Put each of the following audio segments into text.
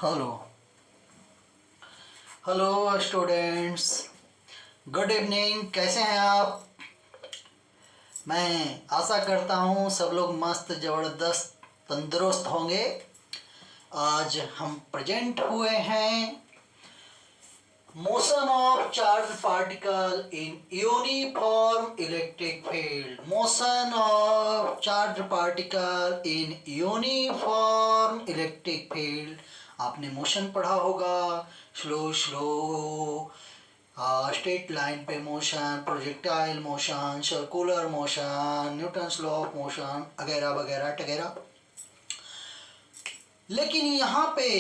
Hello hello students, good evening. कैसे हैं आप? मैं आशा करता हूँ सब लोग मस्त ज़बरदस्त तंदुरुस्त होंगे। आज हम प्रेजेंट हुए हैं motion of charge particle in uniform electric field. Motion of charge particle in uniform electric field. आपने मोशन पढ़ा होगा, स्लो स्लो स्ट्रेट लाइन पे motion, projectile motion, circular motion, Newton's law of motion वगैरह वगैरह वगैरह। लेकिन यहाँ पे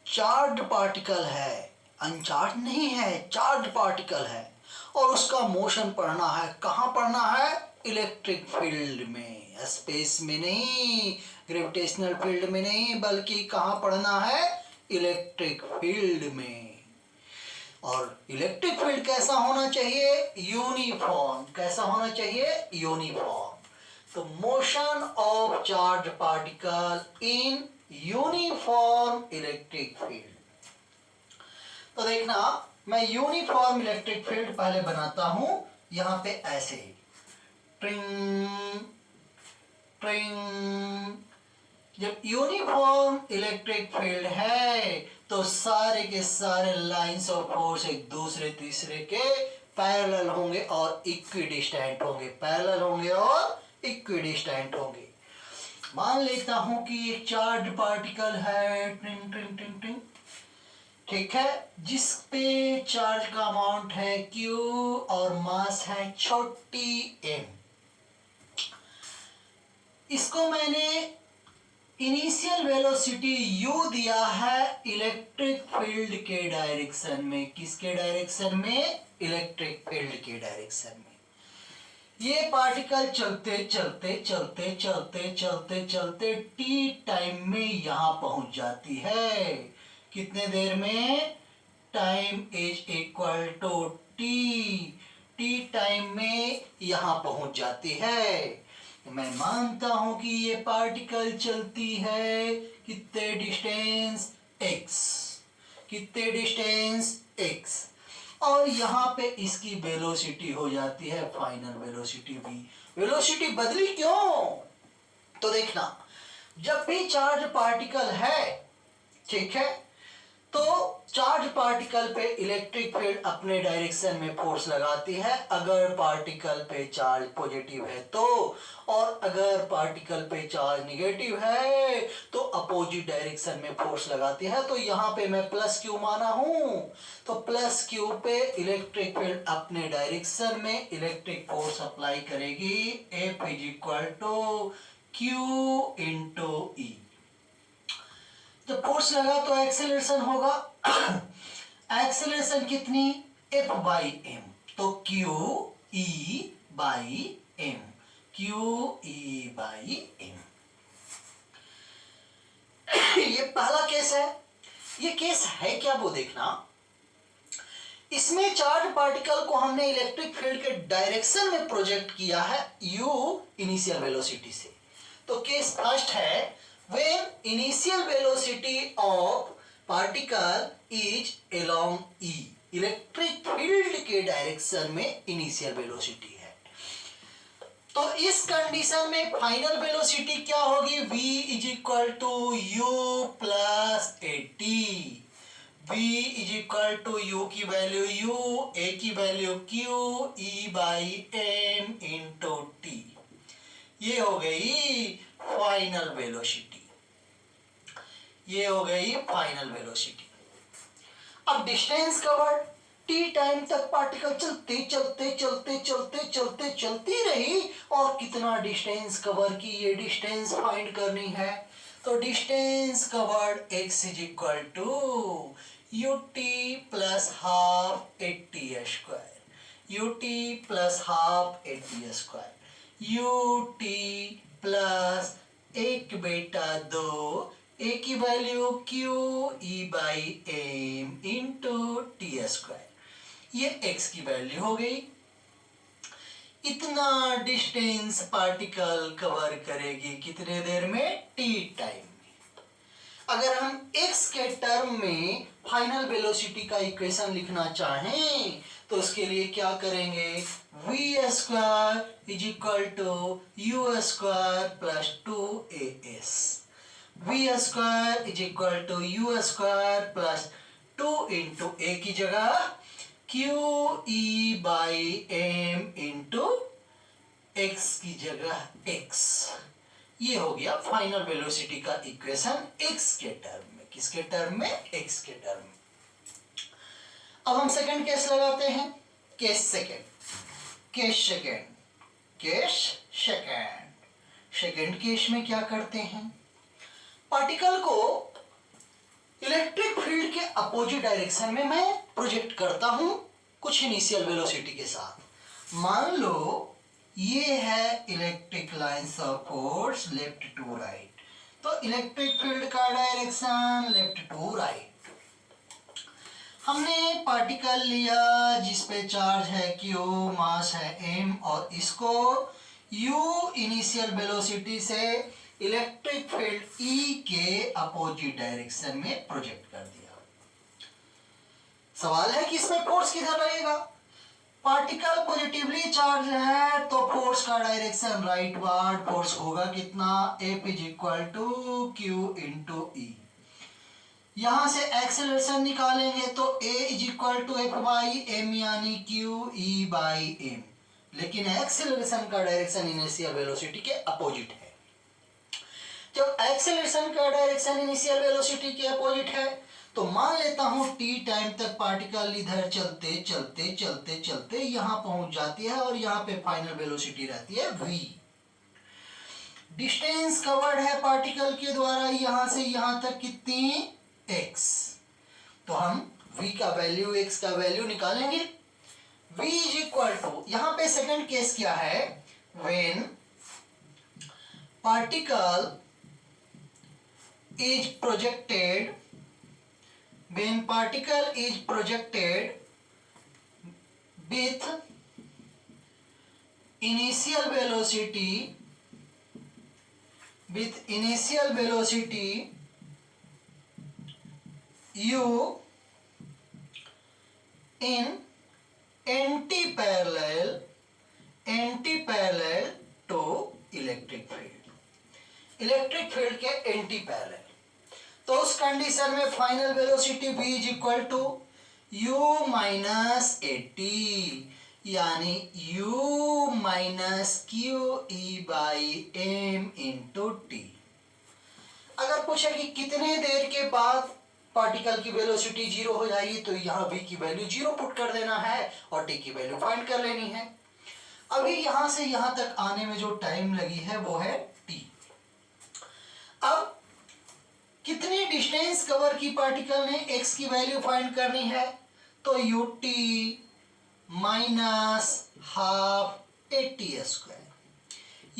चार्ज पार्टिकल है, अनचार्ज नहीं है, चार्ज पार्टिकल है और उसका मोशन पढ़ना है। कहाँ पढ़ना है? इलेक्ट्रिक फील्ड में, स्पेस में नहीं, ग्रेविटेशनल फील्ड में नहीं, बल्कि कहाँ पढ़ना है? इलेक्ट्रिक फील्ड में। और इलेक्ट्रिक फील्ड कैसा होना चाहिए? यूनिफॉर्म। कैसा होना चाहिए? यूनिफॉर्म। तो motion of charge particle in uniform electric field. तो देखना, मैं यूनिफॉर्म इलेक्ट्रिक फील्ड पहले बनाता हूं यहां पे ऐसे ही, ट्रिंग ट्रिंग। जब यूनिफॉर्म इलेक्ट्रिक फील्ड है तो सारे के सारे लाइंस ऑफ फोर्स एक दूसरे तीसरे के पैरेलल होंगे और इक्विडिस्टेंट होंगे, पैरेलल होंगे और इक्विडिस्टेंट होंगे। मान लेता हूं कि एक चार्ज पार्टिकल है, ट्रिंग ट्रिंग ट्रिंग ट्रिंग, ठीक है, जिस पे चार्ज का अमाउंट है Q और मास है छोटी m। इसको मैंने इनिशियल वेलोसिटी u दिया है इलेक्ट्रिक फील्ड के डायरेक्शन में। किसके डायरेक्शन में? इलेक्ट्रिक फील्ड के डायरेक्शन में। ये पार्टिकल चलते चलते चलते चलते चलते चलते टी टाइम में यहां पहुंच जाती है। कितने देर में? Time is equal to t. T time में यहां पहुंच जाती है। मैं मानता हूं कि ये पार्टिकल चलती है कितने डिस्टेंस? x। कितने डिस्टेंस? x। और यहाँ पे इसकी वेलोसिटी हो जाती है फाइनल वेलोसिटी v। वेलोसिटी बदली क्यों? तो देखना, जब भी चार्ज पार्टिकल है, ठीक है, तो चार्ज पार्टिकल पे इलेक्ट्रिक फील्ड अपने डायरेक्शन में फोर्स लगाती है अगर पार्टिकल पे चार्ज पॉजिटिव है तो, और अगर पार्टिकल पे चार्ज निगेटिव है तो अपोजिट डायरेक्शन में फोर्स लगाती है। तो यहाँ पे मैं प्लस क्यू माना हूं, तो प्लस क्यू पे इलेक्ट्रिक फील्ड अपने डायरेक्शन में इलेक्ट्रिक फोर्स अप्लाई करेगी। F is equal to Q into E. जब फोर्स लगा तो एक्सेलरेशन होगा। एक्सेलरेशन कितनी? F by M. तो Q E by M, Q E by M. ये पहला केस है। ये केस है क्या वो देखना। इसमें चार्ज पार्टिकल को हमने इलेक्ट्रिक फील्ड के डायरेक्शन में प्रोजेक्ट किया है u इनिशियल वेलोसिटी से। तो केस फर्स्ट है, when initial velocity of particle is along E। Electric field के डायरेक्शन में इनिशियल वेलोसिटी है। तो इस कंडीशन में फाइनल वेलोसिटी क्या होगी? v is equal to you plus A t. v is equal to u की वैल्यू u, a की value q, e by M into t. ये हो गई फाइनल वेलोसिटी। ये हो गई फाइनल वेलोसिटी। अब डिस्टेंस कवर्ड, टी टाइम तक पार्टिकल चलते चलते चलते चलते चलते चलती रही और कितना डिस्टेंस कवर की, ये डिस्टेंस फाइंड करनी है। तो distance covered x is equal to u t plus half a t square, u t plus half a t square, u t plus एक बेटा दो, ए की value Q E by M into T square. ये x की value हो गई। इतना distance particle cover करेगी कितने देर में? टी टाइम में। अगर हम x x के टर्म में फाइनल वेलोसिटी का इक्वेशन लिखना चाहें तो उसके लिए क्या करेंगे, v square is equal to u square plus 2as, v square is equal to u square plus 2 into a की जगह q e by m into x की जगह x। ये हो गया फाइनल वेलोसिटी का इक्वेशन x के टर्म में। किसके टर्म में, x के टर्म में। अब हम सेकंड केस लगाते हैं, केस सेकंड, सेकंड केस में क्या करते हैं, पार्टिकल को इलेक्ट्रिक फील्ड के अपोजिट डायरेक्शन में मैं प्रोजेक्ट करता हूं कुछ इनिशियल वेलोसिटी के साथ। मान लो ये है electric lines of force left to right, तो इलेक्ट्रिक फील्ड का डायरेक्शन लेफ्ट टू राइट। हमने पार्टिकल लिया जिस पे चार्ज है q, मास है m और इसको u इनिशियल वेलोसिटी से इलेक्ट्रिक फील्ड E के अपोजिट डायरेक्शन में प्रोजेक्ट कर दिया। सवाल है कि इसमें फोर्स किधर लगेगा। पार्टिकल पॉजिटिवली चार्ज है तो फोर्स का डायरेक्शन राइटवर्ड, फोर्स होगा कितना, F is equal to Q into E। यहां से एक्सेलरेशन निकालेंगे तो A is equal to F by M यानी Q E बाई M, लेकिन एक्सेलरेशन का डायरेक्शन इनिशियल वेलोसिटी के अपोजिट है। जब एक्सेलरेशन का डायरेक्शन इनिशियल वेलोसिटी के अपोजिट है तो मान लेता हूं t टाइम तक पार्टिकल इधर चलते चलते चलते चलते यहां पहुंच जाती है और यहां पे फाइनल वेलोसिटी रहती है v। डिस्टेंस कवर्ड है पार्टिकल के द्वारा यहां से यहां तक कितनी, x। तो हम v का वैल्यू, x का वैल्यू निकालेंगे। v इज इक्वल टू, यहां पे सेकंड केस क्या है, when particle is projected, when particle is projected with initial velocity u in anti-parallel to electric field, electric field के एंटी पैरेलल। तो उस कंडीशन में final velocity v is equal to u minus at, यानी u minus q E by M into t. अगर पूछे कि कितने देर के बाद पार्टिकल की वेलोसिटी जीरो हो जाएगी तो यहाँ v की वैल्यू जीरो पुट कर देना है और t की वैल्यू फाइंड कर लेनी है। अभी यहाँ से यहाँ तक आने में जो टाइम लगी है वो है t। अब कितनी डिस्टेंस कवर की पार्टिकल ने, x की वैल्यू फाइंड करनी है तो ut minus half at square,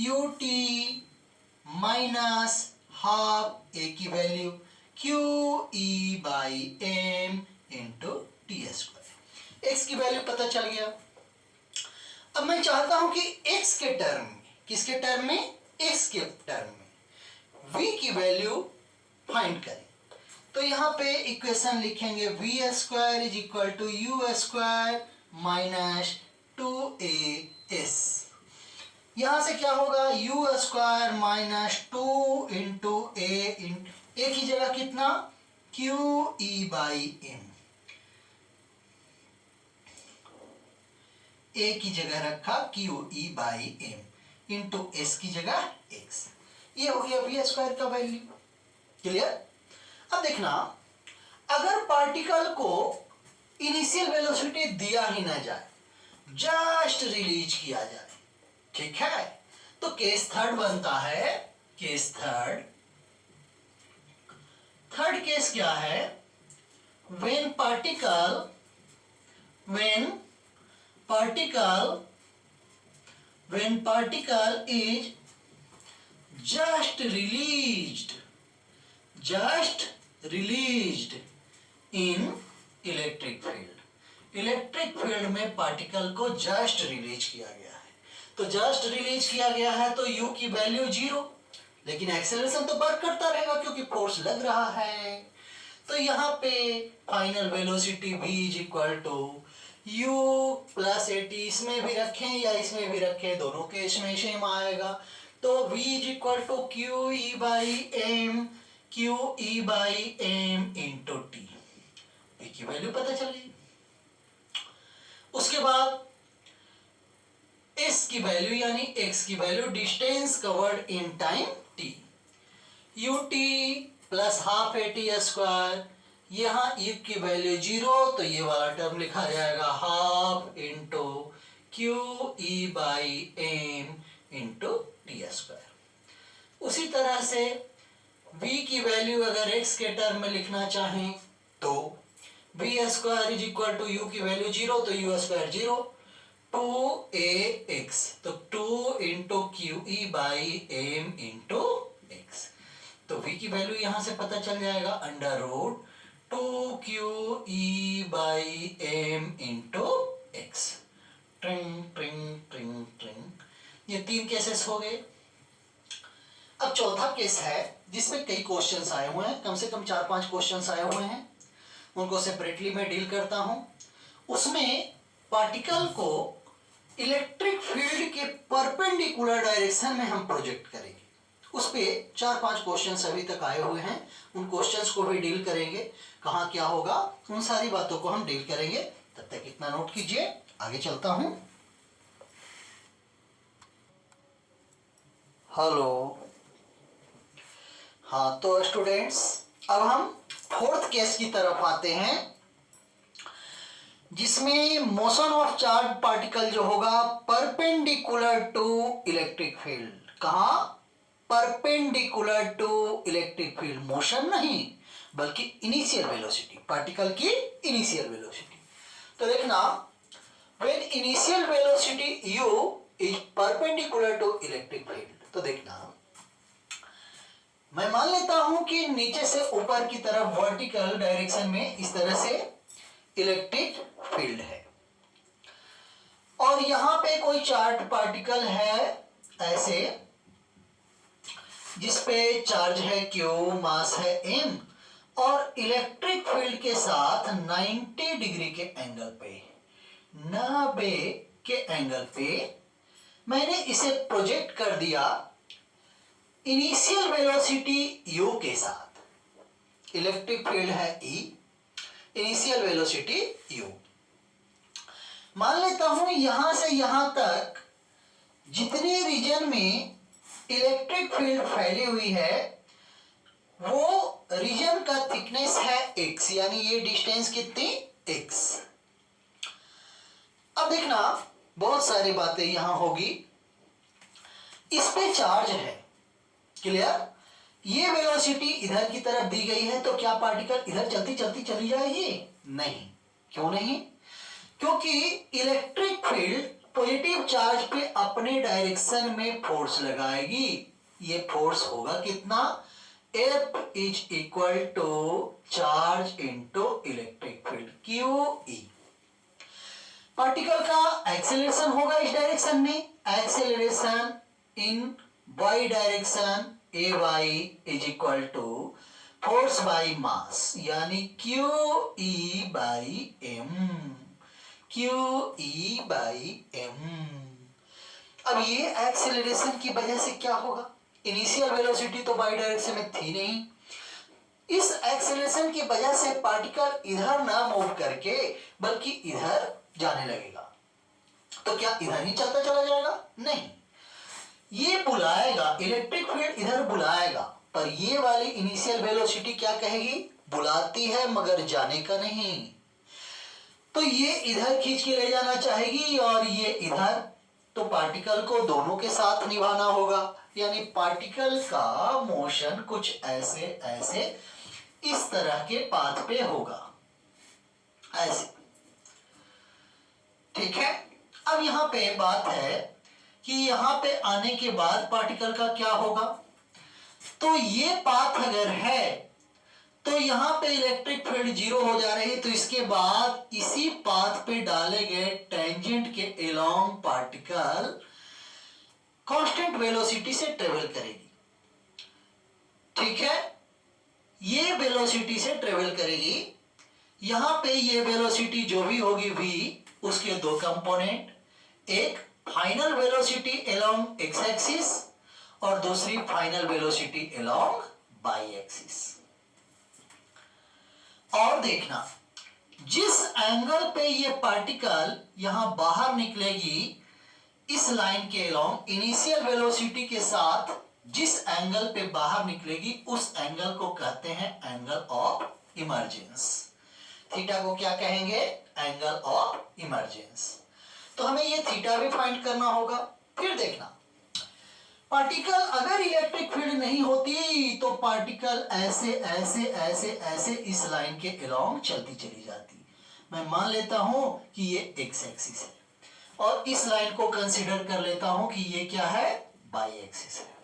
ut minus half a की value q e by m into T square. x की वैल्यू पता चल गया। अब मैं चाहता हूं कि x के टर्म में, किसके टर्म में, x के टर्म में v की वैल्यू फाइंड करें। तो यहाँ पे इक्वेशन लिखेंगे v square is equal to u square minus 2as। यहाँ से क्या होगा, u square minus 2 into a की जगह कितना, q e by m, a की जगह रखा q e by m into s की जगह x। ये हो गया v स्क्वायर का वैल्यू। क्लियर। अब देखना, अगर पार्टिकल को इनिशियल वेलोसिटी दिया ही ना जाए, जस्ट रिलीज किया जाए, ठीक है, तो केस थर्ड बनता है। केस थर्ड केस क्या है, when particle is just released in electric field. Electric field में पार्टिकल को जस्ट रिलीज किया गया है, तो जस्ट रिलीज किया गया है तो u की वैल्यू जीरो, लेकिन एक्सेलरेशन तो वर्क करता रहेगा क्योंकि फोर्स लग रहा है। तो यहाँ पे final velocity v is equal to u plus A t, इसमें भी रखें या इसमें भी रखें, दोनों केस में सेम आएगा। तो v is equal to q E by M into t, की वैल्यू पता चल गई। उसके बाद s की वैल्यू यानी x की value, distance covered in time t, ut plus half a t square, यहाँ u की वैल्यू 0, तो ये वाला टर्म लिखा जाएगा half into Q E by M into T square. उसी तरह से v की वैल्यू अगर x के टर्म में लिखना चाहें तो v square is equal to u की वैल्यू 0, तो u स्क्वायर 0, 2ax, तो 2 into Q E by M into X. तो v की वैल्यू यहां से पता चल जाएगा under root 2q by M into X. ट्रिंग ट्रिंग ट्रिंग ट्रिंग, ये 3 केसेस हो गए। अब चौथा केस है जिसमें कई क्वेश्चंस आए हुए हैं, कम से कम 4-5 क्वेश्चंस आए हुए हैं, उनको सेपरेटली मैं डील करता हूं। उसमें पार्टिकल को इलेक्ट्रिक फील्ड के परपेंडिकुलर डायरेक्शन में हम प्रोजेक्ट करेंगे। उस पे 4-5 क्वेश्चंस अभी तक आए हुए हैं, उन क्वेश्चंस को भी डील करेंगे, कहाँ क्या होगा उन सारी बातों को हम डील करेंगे। तब तक इतना नोट कीजिए, आगे चलता हूं। हेलो, हाँ तो स्टूडेंट्स, अब हम फोर्थ केस की तरफ आते हैं, जिसमें मोशन ऑफ चार्ज पार्टिकल जो होगा परपेंडिकुलर टू इलेक्ट्रिक फील्ड। कहा? Perpendicular to electric field, motion नहीं बल्कि इनिशियल वेलोसिटी, पार्टिकल की इनिशियल वेलोसिटी। तो देखना, when initial velocity u is perpendicular to electric field, तो देखना मैं मान लेता हूं कि नीचे से ऊपर की तरफ वर्टिकल डायरेक्शन में इस तरह से इलेक्ट्रिक फील्ड है, और यहां पे कोई चार्ज पार्टिकल है ऐसे, जिसपे चार्ज है q, मास है m, और इलेक्ट्रिक फील्ड के साथ 90 डिग्री के एंगल पे, 90 के एंगल पे मैंने इसे प्रोजेक्ट कर दिया इनिशियल वेलोसिटी u के साथ। इलेक्ट्रिक फील्ड है E, इनिशियल वेलोसिटी u। मान लेता हूं यहां से यहां तक जितने रीजन में इलेक्ट्रिक फील्ड फैली हुई है वो रीजन का थिकनेस है x, यानी ये डिस्टेंस कितनी x। अब देखना बहुत सारी बातें यहां होगी। इस पे चार्ज है, क्लियर? ये वेलोसिटी इधर की तरफ दी गई है, तो क्या पार्टिकल इधर चलती चलती चली जाएगी? नहीं। क्यों नहीं? क्योंकि इलेक्ट्रिक फील्ड पॉजिटिव चार्ज पे अपने डायरेक्शन में फोर्स लगाएगी। ये फोर्स होगा कितना? F is equal to charge into electric field QE। Particle का एक्सेलरेशन होगा इस डायरेक्शन में, acceleration in y direction AY is equal to force by mass, यानी QE by m, QE by m। अब ये एक्सेलरेशन की वजह से क्या होगा? इनिशियल वेलोसिटी तो बाई डायरेक्शन में थी नहीं, इस एक्सेलरेशन की वजह से पार्टिकल इधर ना मूव करके बल्कि इधर जाने लगेगा। तो क्या इधर ही चलता चला जाएगा? नहीं, ये बुलाएगा, इलेक्ट्रिक फील्ड इधर बुलाएगा, पर ये वाली इनिशियल वेलोसिटी क्या कहेगी? बुलाती है मगर जाने का नहीं। तो ये इधर खींच के ले जाना चाहेगी और ये इधर, तो पार्टिकल को दोनों के साथ निभाना होगा, यानी पार्टिकल का मोशन कुछ ऐसे ऐसे इस तरह के पाथ पे होगा, ऐसे। ठीक है? अब यहां पे बात है कि यहां पे आने के बाद पार्टिकल का क्या होगा? तो ये पाथ अगर है तो यहां पे इलेक्ट्रिक फील्ड 0 हो जा रही है, तो इसके बाद इसी पाथ पे डाले गए टेंजेंट के अलोंग पार्टिकल कांस्टेंट वेलोसिटी से ट्रेवल करेगी। ठीक है? ये वेलोसिटी से ट्रेवल करेगी। यहां पे ये वेलोसिटी जो भी होगी v, उसके दो कंपोनेंट, एक final velocity along x axis और दूसरी final velocity along y axis. और देखना, जिस एंगल पे ये पार्टिकल यहां बाहर निकलेगी इस लाइन के अलोंग, इनिशियल वेलोसिटी के साथ जिस एंगल पे बाहर निकलेगी उस एंगल को कहते हैं एंगल ऑफ इमर्जेंस। थीटा को क्या कहेंगे? Angle of emergence. तो हमें ये थीटा भी फाइंड करना होगा। फिर देखना, पार्टिकल अगर इलेक्ट्रिक फील्ड नहीं होती तो पार्टिकल ऐसे ऐसे ऐसे ऐसे इस लाइन के अलोंग चलती चली जाती। मैं मान लेता हूं कि ये एक्स एक्सिस है और इस लाइन को कंसीडर कर लेता हूं कि ये क्या है? वाई एक्सिस है।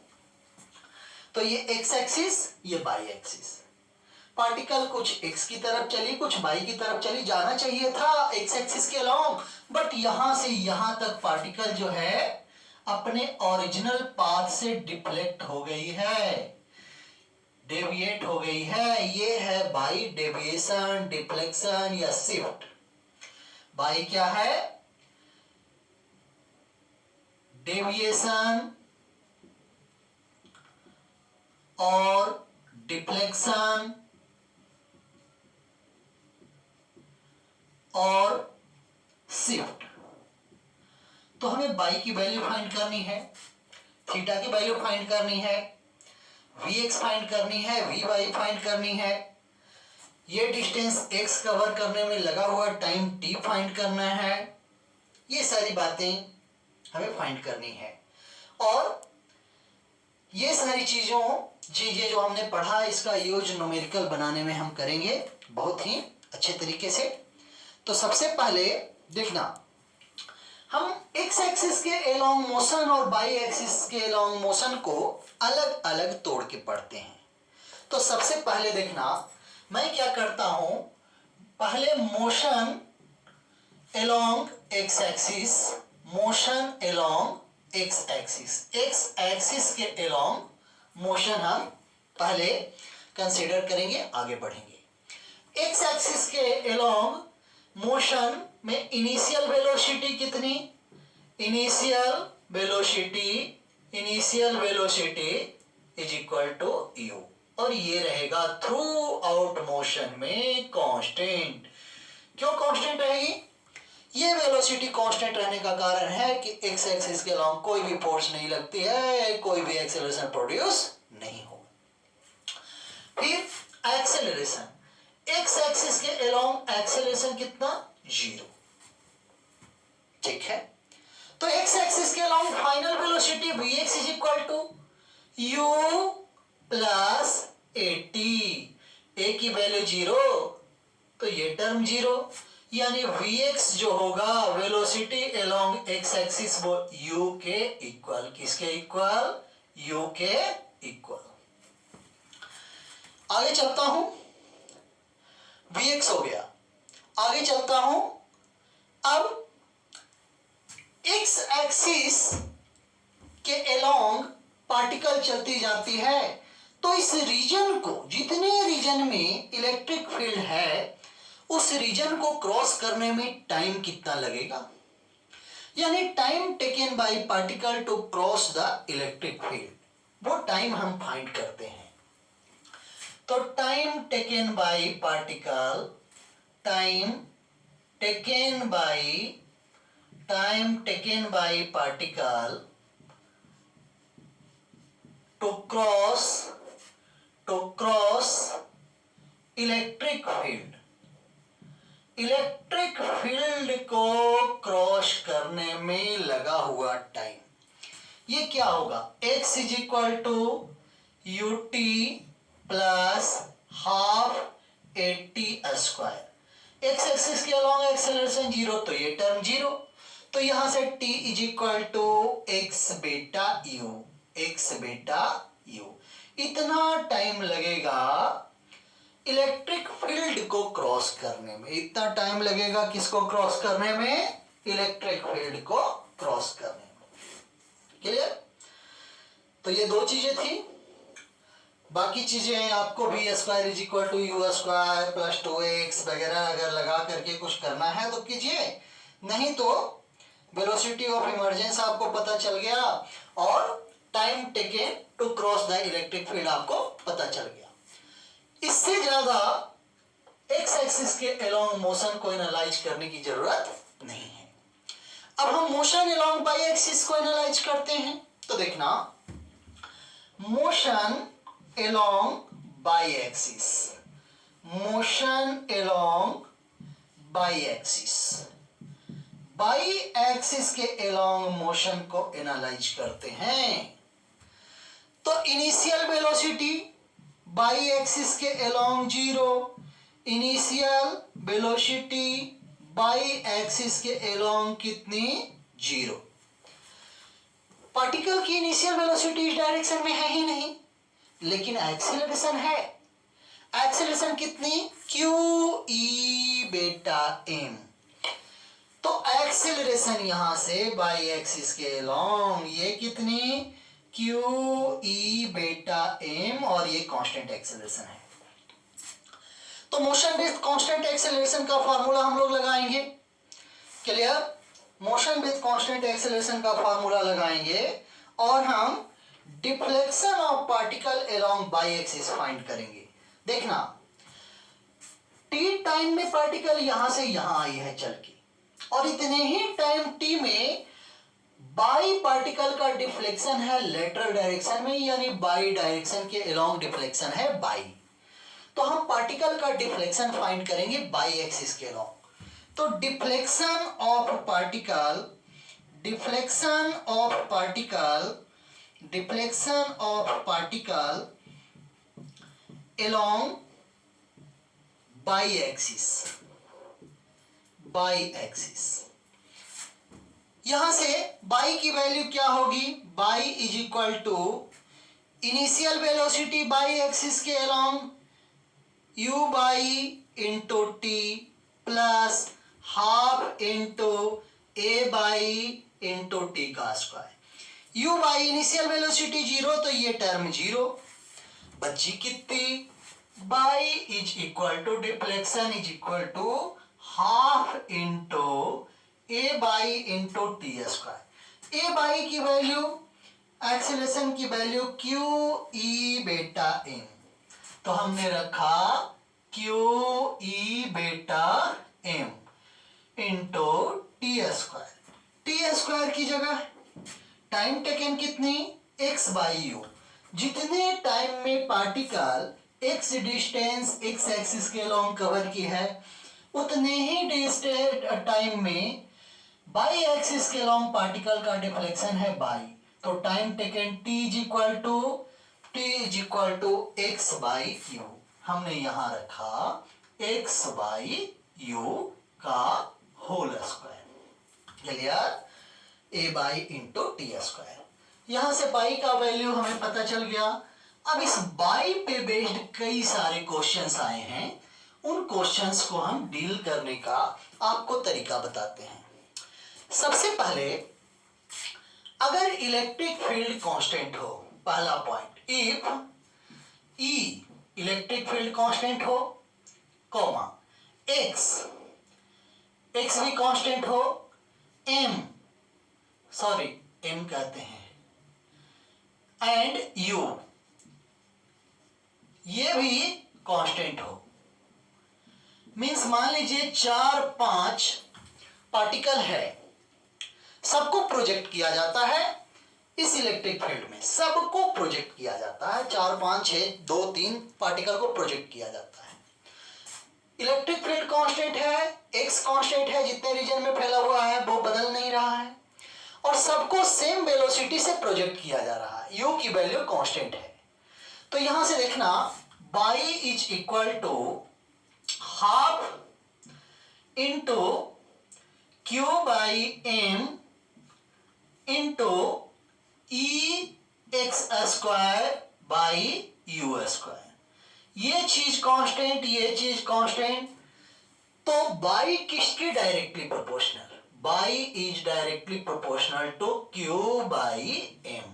तो ये एक्स एक्सिस, ये वाई एक्सिस। पार्टिकल कुछ एक्स की तरफ चली, कुछ वाई की तरफ चली, जाना चाहिए था एक्स एक्सिस के अलोंग, बट यहां से यहां तक पार्टिकल जो है अपने ओरिजिनल पाथ से डिफ्लेक्ट हो गई है, डेविएट हो गई है। ये है बाई डेविएशन, डिफ्लेक्शन या शिफ्ट। बाई क्या है? डेविएशन और डिफ्लेक्शन और शिफ्ट। तो हमें बाई की वैल्यू फाइंड करनी है, थीटा की वैल्यू फाइंड करनी है, वी एक्स फाइंड करनी है, वी वाई फाइंड करनी है, ये डिस्टेंस एक्स कवर करने में लगा हुआ टाइम टी फाइंड करना है। ये सारी बातें हमें फाइंड करनी है। और ये सारी चीजें जो हमने पढ़ा, इसका यूज न्यूमेरिकल बनाने में हम करेंगे बहुत ही अच्छे तरीके से। तो सबसे पहले देखना, हम एक्स एक्सिस के अलोंग मोशन और वाई एक्सिस के अलोंग मोशन को अलग अलग तोड़ के पढ़ते हैं। तो सबसे पहले देखना, मैं क्या करता हूं, पहले motion along x axis, motion along x axis, x axis के अलोंग मोशन हम पहले कंसीडर करेंगे, आगे बढ़ेंगे। एक्स एक्सिस के अलोंग मोशन में इनिशियल वेलोसिटी कितनी? Initial velocity is equal to u, और ये रहेगा थ्रू आउट मोशन में कांस्टेंट। क्यों कांस्टेंट रहेगी? ये वेलोसिटी कांस्टेंट रहने का कारण है कि एक्स एक्सिस के अलोंग कोई भी फोर्स नहीं लगती है, कोई भी एक्सेलरेशन प्रोड्यूस नहीं हो। फिर एक्सेलरेशन, एक्स एक्सिस के अलोंग एक्सेलरेशन कितना? 0। ठीक है, तो एक्स एक्सिस के along final velocity vx is equal to u plus at। a की वैल्यू 0 तो ये टर्म 0, यानी vx जो होगा वेलोसिटी अलोंग एक्स एक्सिस वो u के इक्वल। किसके इक्वल? u के इक्वल। आगे चलता हूं, vx हो गया, आगे चलता हूं। अब एक्स एक्सिस के अलोंग पार्टिकल चलती जाती है, तो इस रीजन को, जितने रीजन में इलेक्ट्रिक फील्ड है उस रीजन को क्रॉस करने में टाइम कितना लगेगा, यानी time taken by particle to cross the electric field, वो टाइम हम फाइंड करते हैं। तो time taken by particle, time taken by particle to cross electric field, electric field को क्रॉस करने में लगा हुआ टाइम, ये क्या होगा? x is equal to u t plus half a t square. X axis के अलोंग एक्सेलरेशन 0 तो ये टर्म 0, तो यहां से t is equal to x बेटा यू। इतना टाइम लगेगा इलेक्ट्रिक फील्ड को क्रॉस करने में, इतना टाइम लगेगा किसको क्रॉस करने में? इलेक्ट्रिक फील्ड को क्रॉस करने में। क्लियर? तो ये दो चीजें थी, बाकी चीजें आपको भी square is equal to u square plus 2x वगैरह अगर लगा करके कुछ करना है तो कीजिए, नहीं तो वेलोसिटी ऑफ इमर्जेंस आपको पता चल गया और time taken to cross the electric field आपको पता चल गया। इससे ज्यादा एक्स एक्सिस के अलोंग मोशन को एनालाइज करने की जरूरत नहीं है। अब हम मोशन अलोंग बाई एक्सिस को एनालाइज करते हैं, तो देखना motion along y axis, motion along y axis, y axis के अलोंग मोशन को एनालाइज करते हैं। तो इनिशियल वेलोसिटी बाई एक्सिस के along 0, initial velocity y axis के अलोंग कितनी 0। पार्टिकल की इनिशियल वेलोसिटी इस डायरेक्शन में है ही नहीं, लेकिन एक्सीलरेशन है। एक्सीलरेशन कितनी क्यू ई बेटा एम। तो एक्सीलरेशन यहां से बाई एक्सिस के अलोंग ये कितनी क्यू ई बेटा एम, और ये कांस्टेंट एक्सीलरेशन है। तो मोशन विथ कांस्टेंट एक्सीलरेशन का फार्मूला हम लोग लगाएंगे। Clear? Motion with constant acceleration का फार्मूला लगाएंगे और हम deflection of particle along y axis find करेंगे। देखना टी टाइम में पार्टिकल यहां से यहां आई है चल के, और इतने ही टाइम टी में बाई पार्टिकल का डिफ्लेक्शन है लेटरल डायरेक्शन में, यानी बाई डायरेक्शन के अलोंग डिफ्लेक्शन है बाई। तो हम पार्टिकल का डिफ्लेक्शन फाइंड करेंगे बाई एक्सिस के अलोंग। तो deflection of particle, deflection of particle, deflection of particle along y axis, y axis. यहां से बाई की वैल्यू क्या होगी? Y is equal to initial velocity y axis के along u y into T plus half into A by into T का square. u y initial velocity 0, तो ये term 0 बची कितनी? Y is equal to deflection is equal to half into A by into T square. A by की value, acceleration की value Q E बेटा M, तो हमने रखा क्यू ई बेटा M into T square. T square की जगह time taken कितनी? X by U. जितने टाइम में particle x distance x axis के अलोंग कवर की है, उतने ही टाइम में बाई एक्सिस के अलोंग पार्टिकल का डिफ्लेक्शन है बाई। तो time taken t is equal to x by u. हमने यहां रखा एक्स बाई यू का whole square. Clear? A by into T square. यहां से बाई का वैल्यू हमें पता चल गया। अब इस बाई पे बेस्ड कई सारे क्वेश्चंस आए हैं, उन क्वेश्चंस को हम डील करने का आपको तरीका बताते हैं। सबसे पहले, अगर इलेक्ट्रिक फील्ड कांस्टेंट हो, पहला point, if E electric field constant हो, कॉमा एक्स भी कांस्टेंट हो, एम कहते हैं, एंड यू ये भी कांस्टेंट हो। मींस मान लीजिए 4-5 पार्टिकल है, सबको प्रोजेक्ट किया जाता है इस इलेक्ट्रिक फील्ड में, सबको प्रोजेक्ट किया जाता है, 4 5 6 2 3 पार्टिकल को प्रोजेक्ट किया जाता है। इलेक्ट्रिक फील्ड कांस्टेंट है, एक्स कांस्टेंट है, जितने रीजन में फैला हुआ है वो बदल नहीं रहा है, और सबको सेम वेलोसिटी से प्रोजेक्ट किया जा रहा है, यू की वैल्यू कांस्टेंट है। तो यहां से देखना y is equal to half into q by M into e x square by u square. ये चीज कांस्टेंट, ये चीज कांस्टेंट, तो बाई किसके directly proportional? Y is directly proportional to q by M.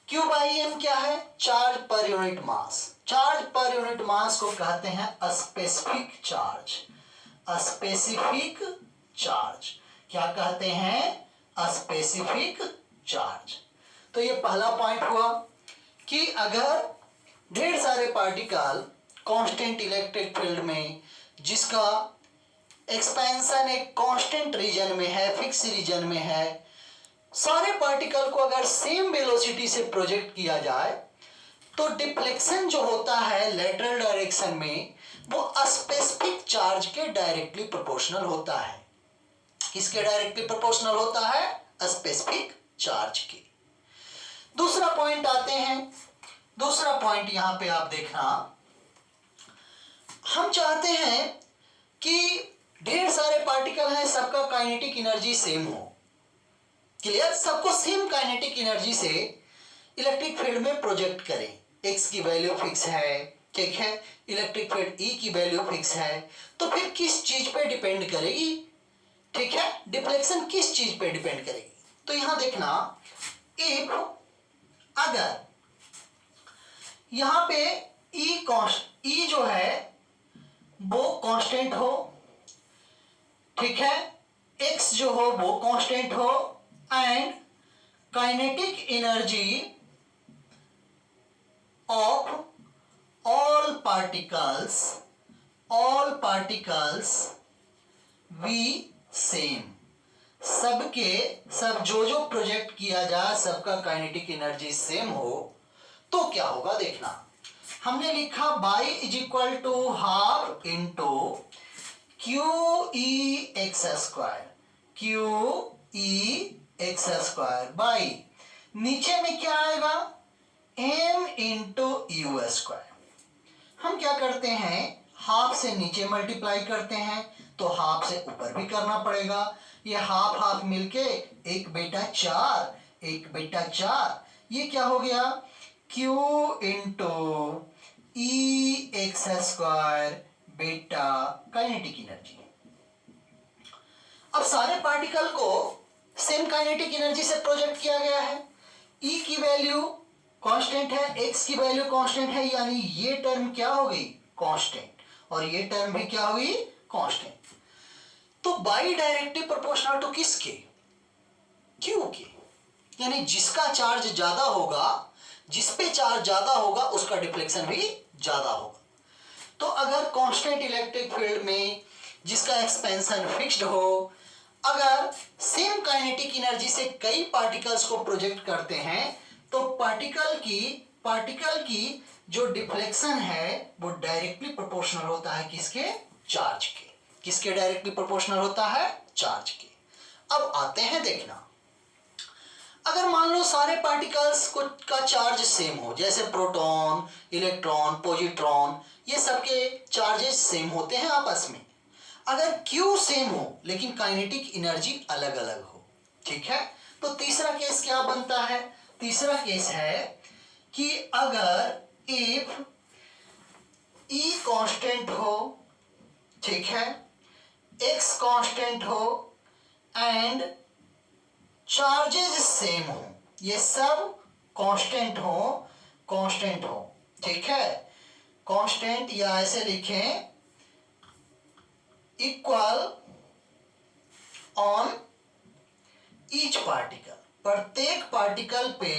Q by m क्या है? Charge per unit mass. Charge per unit mass को कहते हैं स्पेसिफिक चार्ज। स्पेसिफिक चार्ज क्या कहते हैं? Specific charge. तो ये पहला पॉइंट हुआ कि अगर ढेर सारे पार्टिकल कांस्टेंट इलेक्ट्रिक फील्ड में, जिसका एक्सपेंशन एक कांस्टेंट रीजन में है, फिक्स रीजन में है, सारे पार्टिकल को अगर सेम वेलोसिटी से प्रोजेक्ट किया जाए तो डिफ्लेक्शन जो होता है लेटरल डायरेक्शन में वो स्पेसिफिक चार्ज के डायरेक्टली प्रोपोर्शनल होता है। किसके डायरेक्टली प्रोपोर्शनल होता है? स्पेसिफिक चार्ज के। दूसरा पॉइंट आते हैं। दूसरा पॉइंट यहां पे आप देखना, हम चाहते हैं कि ढेर सारे पार्टिकल हैं, सबका काइनेटिक एनर्जी सेम हो। क्लियर? सबको सेम काइनेटिक एनर्जी से इलेक्ट्रिक फील्ड में प्रोजेक्ट करें। एक्स की वैल्यू फिक्स है, ठीक है, इलेक्ट्रिक फील्ड ई की वैल्यू फिक्स है, तो फिर किस चीज पे डिपेंड करेगी? ठीक है, डिफ्लेक्शन किस चीज पे डिपेंड करेगी? तो यहां देखना, इफ अगर यहां पे ई जो है वो कांस्टेंट हो, ठीक है, एक्स जो हो वो कांस्टेंट हो, and kinetic energy of all particles we same. सबके सब जो प्रोजेक्ट किया जाए सबका काइनेटिक एनर्जी सेम हो तो क्या होगा देखना। हमने लिखा y is equal to half into Q e x square, q e x square by, नीचे में क्या आएगा? M into u square. हम क्या करते हैं, हाफ से नीचे मल्टीप्लाई करते हैं तो हाफ से ऊपर भी करना पड़ेगा। ये हाफ हाफ मिलके एक बेटा चार, एक बेटा चार, ये क्या हो गया? Q into e x square बेटा काइनेटिक एनर्जी। अब सारे पार्टिकल को सेम काइनेटिक एनर्जी से प्रोजेक्ट किया गया है। E की वैल्यू कांस्टेंट है, x की वैल्यू कांस्टेंट है, यानी ये टर्म क्या हो गई? कांस्टेंट, और ये टर्म भी क्या हुई? कांस्टेंट। तो बाई डायरेक्टली प्रोपोर्शनल टू किसके? Q के। यानी जिसका चार्ज ज्यादा होगा, जिस पे चार्ज ज्यादा होगा उसका डिफ्लेक्शन भी ज्यादा होगा। तो अगर कांस्टेंट इलेक्ट्रिक फील्ड में जिसका एक्सपेंशन फिक्स्ड हो, अगर सेम काइनेटिक एनर्जी से कई पार्टिकल्स को प्रोजेक्ट करते हैं तो पार्टिकल की जो डिफ्लेक्शन है वो डायरेक्टली प्रोपोर्शनल होता है किसके? चार्ज के। किसके डायरेक्टली प्रोपोर्शनल होता है? चार्ज के। अब आते हैं देखना, अगर मान लो सारे पार्टिकल्स का चार्ज सेम हो, जैसे प्रोटॉन, इलेक्ट्रॉन, पॉजिट्रॉन, ये सबके चार्जेस सेम होते हैं आपस में। अगर Q सेम हो लेकिन काइनेटिक एनर्जी अलग अलग हो, ठीक है, तो तीसरा केस क्या बनता है? तीसरा केस है कि अगर इफ E कांस्टेंट हो, ठीक है, X कांस्टेंट हो एंड चार्जेस सेम हो, ये सब कांस्टेंट हो, ठीक है, कांस्टेंट या ऐसे लिखें इक्वल ऑन ईच पार्टिकल, प्रत्येक पार्टिकल पे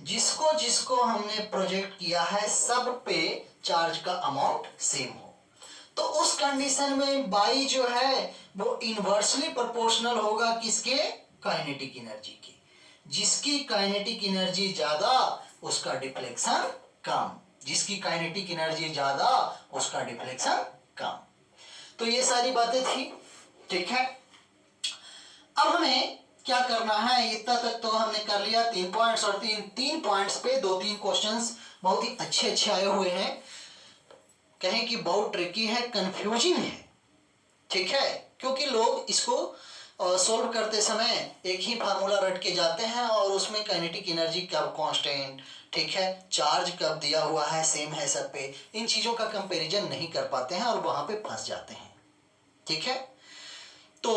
जिसको जिसको हमने प्रोजेक्ट किया है सब पे चार्ज का अमाउंट सेम हो, तो उस कंडीशन में बाई जो है वो इनवर्सली प्रोपोर्शनल होगा किसके? काइनेटिक एनर्जी की। जिसकी काइनेटिक एनर्जी ज्यादा उसका डिफ्लेक्शन कम, जिसकी काइनेटिक एनर्जी ज्यादा उसका डिफ्लेक्शन कम। तो ये सारी बातें थी, ठीक है। अब हमें क्या करना है, इतना तक तो हमने कर लिया, 3 पॉइंट्स, और तीन पॉइंट्स पे 2-3 क्वेश्चंस बहुत ही अच्छे आए हुए हैं। कहें कि बहुत ट्रिकी है, कंफ्यूजिंग है, ठीक है, क्योंकि लोग इसको सॉल्व करते समय एक ही फार्मूला रट के जाते हैं और उसमें काइनेटिक एनर्जी कब कांस्टेंट, ठीक है, चार्ज कब दिया हुआ है, सेम है सब पे, इन चीज़ों का कंपैरिजन नहीं कर पाते हैं और वहाँ पे फंस जाते हैं, ठीक है। तो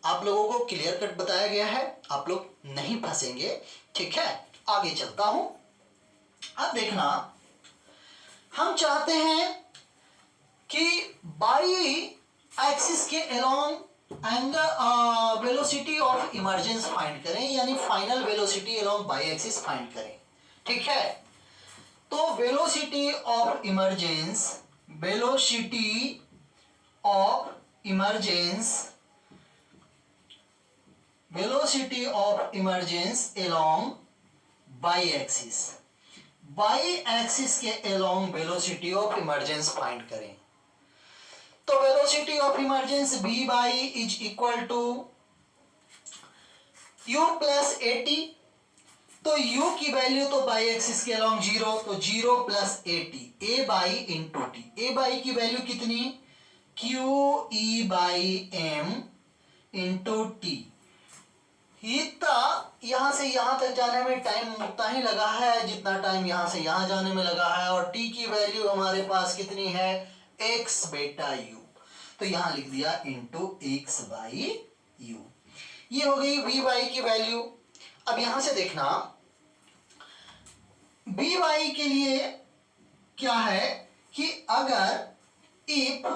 आप लोगों को क्लियर कट बताया गया है, आप लोग नहीं फंसेंगे, ठीक है। आगे चलता हूँ। अब देखना, हम चाहते हैं कि बाई एक्सिस के along angle velocity of emergence find करें, यानी final velocity along y axis find करें। ठीक है, तो velocity of emergence, velocity of emergence, velocity of emergence along y axis, y axis के along velocity of emergence find करें। तो velocity of emergence B Y is equal to you plus A T. तो u की value तो y axis के along 0, तो 0 plus A t, a by into t. A by की value कितनी, q E by M into t. इतना यहां से यहां तक जाने में टाइम उतना ही लगा है जितना टाइम यहां से यहां जाने में लगा है, और t की वैल्यू हमारे पास कितनी है, x बेटा u। तो यहां लिख दिया इंटू एक्स बाई यू। ये हो गई v बाई की वैल्यू। अब यहां से देखना, b बाई के लिए क्या है कि अगर if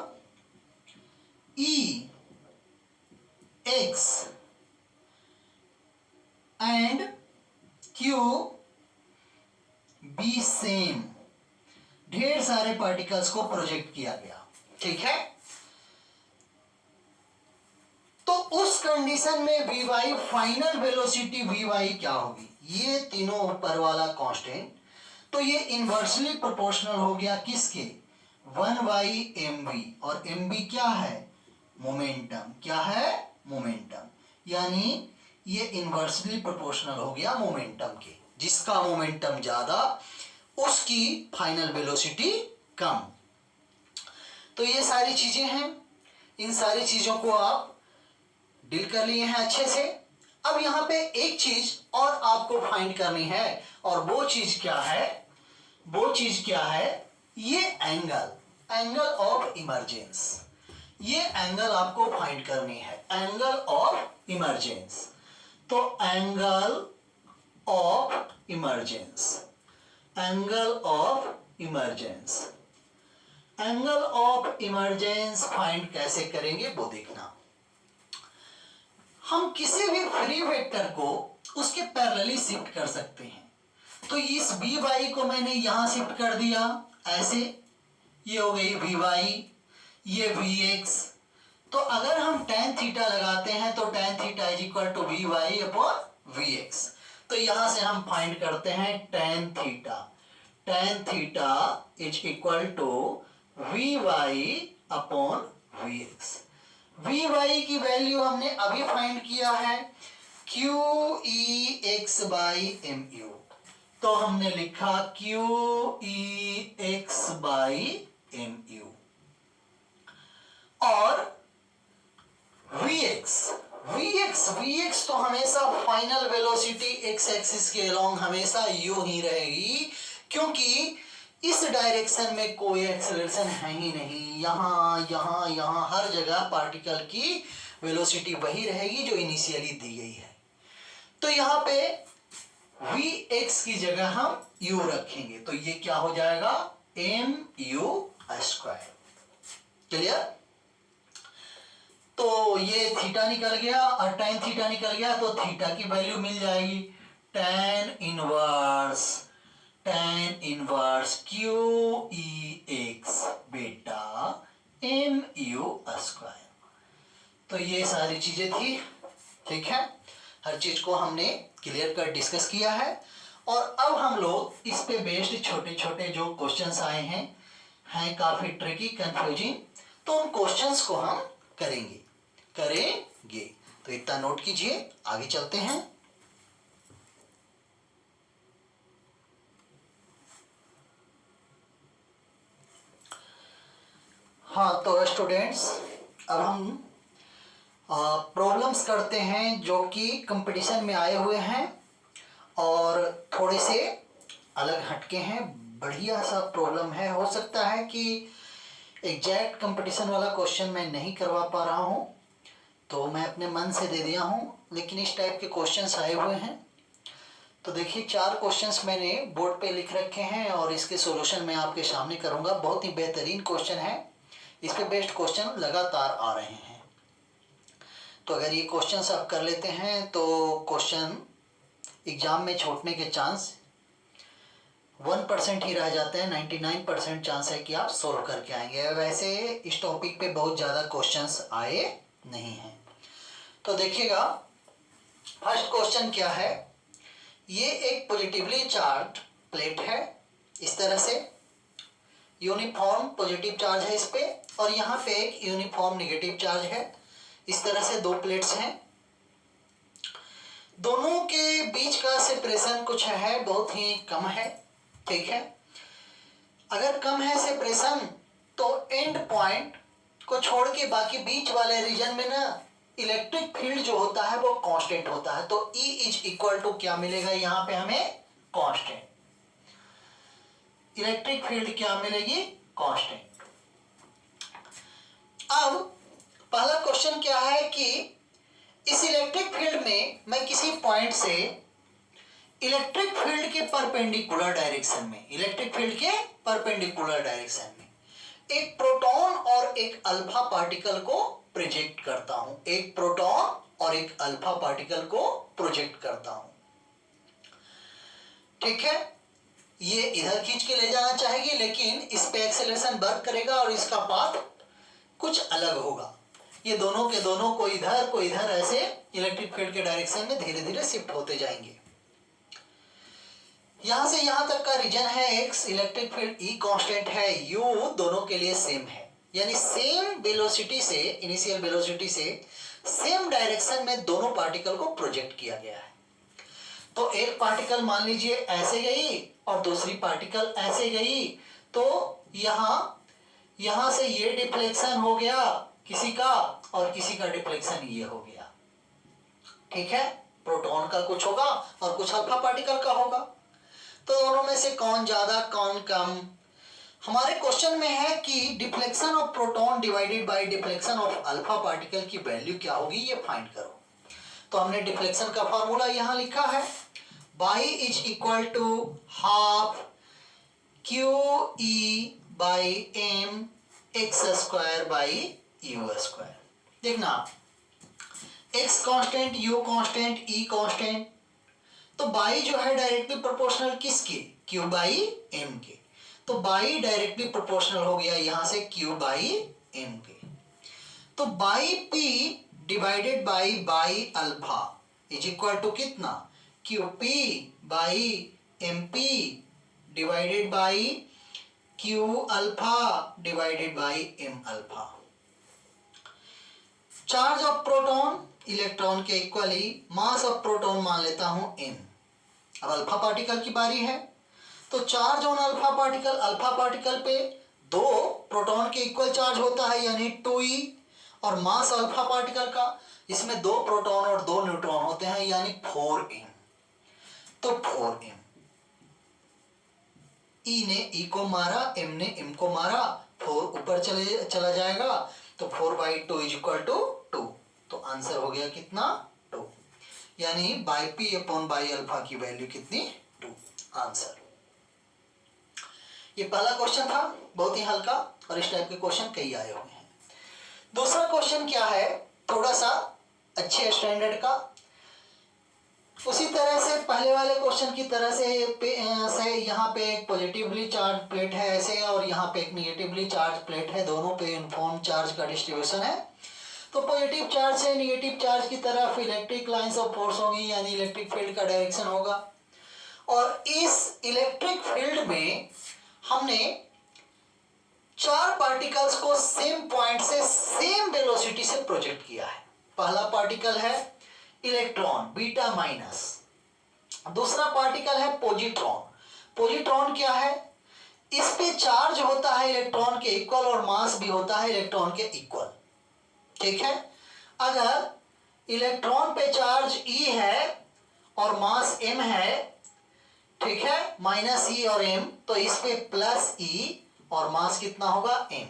e x and q B same, ढेर सारे पार्टिकल्स को प्रोजेक्ट किया गया। ठीक है, तो उस कंडीशन में v y, final velocity v y क्या होगी, ये तीनों ऊपर वाला कांस्टेंट, तो ये इनवर्सली प्रोपोर्शनल हो गया किसके, 1/mv। और mv क्या है, मोमेंटम। क्या है, मोमेंटम। यानी ये इनवर्सली प्रोपोर्शनल हो गया मोमेंटम के, जिसका मोमेंटम ज्यादा उसकी फाइनल वेलोसिटी कम। तो ये सारी चीजें हैं, इन सारी चीजों को आप डील कर लिए हैं अच्छे से। अब यहां पे एक चीज और आपको फाइंड करनी है, और वो चीज क्या है, वो चीज क्या है, ये एंगल, एंगल ऑफ इमर्जेंस, ये एंगल आपको फाइंड करनी है, एंगल ऑफ इमर्जेंस। तो angle of emergence, angle of emergence, angle of emergence find कैसे करेंगे वो देखना। हम किसी भी फ्री वेक्टर को उसके पैरेलली शिफ्ट कर सकते हैं। तो इस बी वाई को मैंने यहां शिफ्ट कर दिया ऐसे, ये हो गई वी वाई, ये वी एक्स। तो अगर हम tan थीटा लगाते हैं तो tan theta is equal to v y upon v x. तो यहां से हम फाइंड करते हैं tan theta, tan theta is equal to v y upon v x. V y की वैल्यू हमने अभी फाइंड किया है, q e x by m u. तो हमने लिखा q e x by m you. और Vx तो हमेशा फाइनल वेलोसिटी x एक्सिस के अलोंग हमेशा यू ही रहेगी, क्योंकि इस डायरेक्शन में कोई एक्सेलरेशन है ही नहीं। यहाँ हर जगह पार्टिकल की वेलोसिटी वही रहेगी जो इनिशियली दी गई है। तो यहाँ पे Vx की जगह हम u रखेंगे, तो ये क्या हो जाएगा, mu²। क्लियर। तो ये थीटा निकल गया और tan थीटा निकल गया, तो थीटा की वैल्यू मिल जाएगी tan inverse Q e x बेटा mu²। तो ये सारी चीजें थी। ठीक है, हर चीज को हमने क्लियर कर डिस्कस किया है। और अब हम लोग इस पे बेस्ड छोटे छोटे जो क्वेश्चंस आए हैं काफी ट्रिकी, कंफ्यूजिंग, तो उन क्वेश्चंस को हम करेंगे। तो इतना नोट कीजिए, आगे चलते हैं। हाँ, तो स्टूडेंट्स अब हम प्रॉब्लम्स करते हैं जो कि कंपटीशन में आए हुए हैं और थोड़े से अलग हटके हैं। बढ़िया सा प्रॉब्लम है, हो सकता है कि एग्जैक्ट कंपटीशन वाला क्वेश्चन मैं नहीं करवा पा रहा हूँ, तो मैं अपने मन से दे दिया हूँ, लेकिन इस टाइप के क्वेश्चंस आए हुए हैं। तो देखिए 4 क्वेश्चंस मैंने बोर्ड पे लिख रखे हैं और इसके सॉल्यूशन मैं आपके सामने करूंगा। बहुत ही बेहतरीन क्वेश्चन है, इस पे बेस्ट क्वेश्चन लगातार आ रहे हैं। तो अगर ये क्वेश्चंस आप कर लेते हैं तो क्वेश्चन एग्जाम में छूटने के चांस 1% ही रह जाते हैं। 99% चांस है कि आप सोल्व करके आएंगे। वैसे इस टॉपिक पे बहुत ज़्यादा क्वेश्चंस आए नहीं हैं। तो देखिएगा फर्स्ट क्वेश्चन क्या है। ये एक पॉजिटिवली चार्ज प्लेट है, इस तरह से यूनिफॉर्म पॉजिटिव चार्ज है इस पे, और यहाँ पे एक यूनिफॉर्म नेगेटिव चार्ज है। इस तरह से 2 प्लेट्स हैं, दोनों के बीच का सेपरेशन कुछ है, बहुत ही कम है। ठीक है, अगर कम है सेपरेशन तो एंड पॉइंट को छोड़ के बाकी बीच वाले रीजन में ना इलेक्ट्रिक फील्ड जो होता है वो कांस्टेंट होता है। तो E इज इक्वल टू क्या मिलेगा यहाँ पे हमें, कांस्टेंट। इलेक्ट्रिक फील्ड क्या मिलेगी, कांस्टेंट। अब पहला क्वेश्चन क्या है कि इस इलेक्ट्रिक फील्ड में मैं किसी पॉइंट से इलेक्ट्रिक फील्ड के परपेंडिकुलर डायरेक्शन में, इलेक्ट्रिक फील्ड के परपेंडिकुलर डायरेक्शन में एक प्रोटॉन और एक अल्फा पार्टिकल को प्रोजेक्ट करता हूं। एक प्रोटॉन और एक अल्फा पार्टिकल को प्रोजेक्ट करता हूं। ठीक है, ये इधर खींच के ले जाना चाहेगी, लेकिन इस पे एक्सेलरेशन वर्क करेगा और इसका पाथ कुछ अलग होगा। ये दोनों के दोनों को इधर ऐसे इलेक्ट्रिक फील्ड के डायरेक्शन में धीरे धीरे शिफ्ट होते जाएंगे। यहां से यहां तक का रीजन है x, electric field E constant है, यू दोनों के लिए सेम है, यानी सेम वेलोसिटी से, इनिशियल वेलोसिटी से सेम डायरेक्शन में दोनों पार्टिकल को प्रोजेक्ट किया गया है। तो एक पार्टिकल मान लीजिए ऐसे गई और दूसरी पार्टिकल ऐसे गई, तो यहां से ये डिफ्लेक्शन हो गया किसी का और किसी का डिफ्लेक्शन ये हो गया। ठीक है, प्रोटॉन का कुछ होगा और कुछ अल्फा पार्टिकल का होगा। तो दोनों में से कौन ज्यादा कौन कम। हमारे क्वेश्चन में है कि deflection of proton divided by deflection of alpha particle की वैल्यू क्या होगी, ये फाइंड करो। तो हमने डिफ्लेक्शन का फॉर्मूला यहां लिखा है, y is equal to half q E by m x square by u square. देखना x constant, u constant, e constant, तो बाई जो है डायरेक्टली प्रोपोर्शनल किसके, q बाई m के। तो बाई डायरेक्टली प्रोपोर्शनल हो गया यहां से q बाई m के। तो y p divided by alpha is equal to कितना, qp by mp divided by q alpha divided by m alpha. Charge of proton electron के इक्वली मास ऑफ प्रोटॉन मान लेता हूं m। अब alpha particle की बारी है, तो चार्ज ऑन अल्फा पार्टिकल पे 2 प्रोटॉन के इक्वल चार्ज होता है यानी 2e, और मास अल्फा पार्टिकल का, इसमें 2 प्रोटॉन और 2 न्यूट्रॉन होते हैं यानी 4m। तो 4m, E ने E को मारा, m ने m को मारा, 4 ऊपर चला जाएगा, तो 4/2 इज इक्वल टू 2। तो आंसर हो गया कितना, 2, यानी by P upon by alpha की वैल्यू कितनी, 2। आंसर। ये पहला क्वेश्चन था, बहुत ही हल्का, और इस टाइप के क्वेश्चन कई आए हुए हैं। दूसरा क्वेश्चन क्या है, थोड़ा सा अच्छे स्टैंडर्ड का, उसी तरह से पहले वाले क्वेश्चन की तरह से यहाँ पे एक पॉजिटिवली चार्ज प्लेट है ऐसे, और यहाँ पे एक निगेटिवली चार्ज प्लेट है, दोनों पे यूनिफॉर्म चार्ज का डिस्ट्रीब्यूशन है। तो पॉजिटिव चार्ज से निगेटिव चार्ज की तरफ इलेक्ट्रिक लाइंस ऑफ फोर्स होंगी, यानी इलेक्ट्रिक फील्ड का डायरेक्शन होगा। और इस इलेक्ट्रिक फील्ड में हमने 4 पार्टिकल्स को सेम पॉइंट से सेम वेलोसिटी से प्रोजेक्ट किया है। पहला पार्टिकल है इलेक्ट्रॉन बीटा माइनस, दूसरा पार्टिकल है पॉजिट्रॉन। पॉजिट्रॉन क्या है, इस पे चार्ज होता है इलेक्ट्रॉन के इक्वल और मास भी होता है इलेक्ट्रॉन के इक्वल। ठीक है, अगर इलेक्ट्रॉन पे चार्ज E है और मास m है, ठीक है, माइनस E और m, तो इस पे प्लस E और मास कितना होगा, m।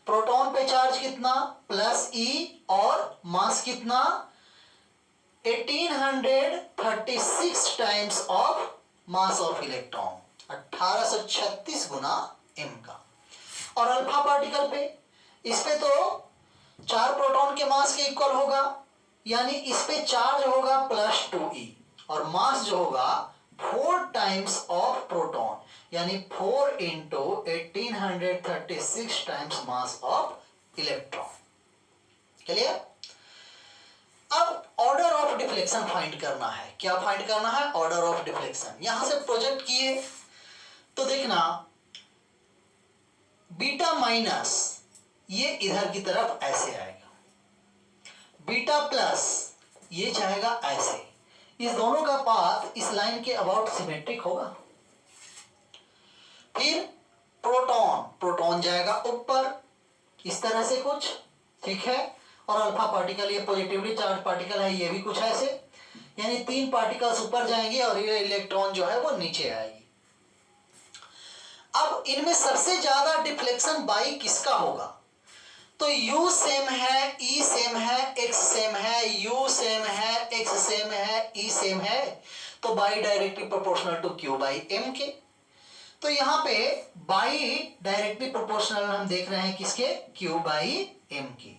प्रोटॉन पे चार्ज कितना, प्लस E और मास कितना, 1836 times of mass of electron, 1836 Guna m का। और अल्फा पार्टिकल पे, इस पे तो 4 प्रोटॉन के मास के इक्वल होगा, यानी इस पे चार्ज होगा +2e, और मास जो होगा 4 टाइम्स ऑफ प्रोटॉन, यानी 4 into 1836 times mass of electron. Clear? अब ऑर्डर ऑफ डिफ्लेक्शन फाइंड करना है। क्या फाइंड करना है? Order of deflection. यहां से प्रोजेक्ट किए तो देखना बीटा माइनस ये इधर की तरफ ऐसे आएगा, बीटा प्लस ये जाएगा ऐसे, इस दोनों का पाथ इस लाइन के अबाउट सिमेट्रिक होगा। फिर प्रोटॉन, प्रोटॉन जाएगा ऊपर इस तरह से कुछ, ठीक है, और अल्फा पार्टिकल ये पॉजिटिवली चार्ज पार्टिकल है, ये भी कुछ ऐसे, यानी 3 पार्टिकल्स ऊपर जाएंगे और ये इलेक्ट्रॉन जो है वो नीचे आएगी। अब इनमें सबसे ज्यादा डिफ्लेक्शन बाई किसका होगा? तो U सेम है, E सेम है, X सेम है, U सेम है, X सेम है, E सेम है, तो y directly proportional to Q by M के। तो यहाँ पे बाई डायरेक्टली प्रोपोर्शनल हम देख रहे हैं किसके? Q बाई M के।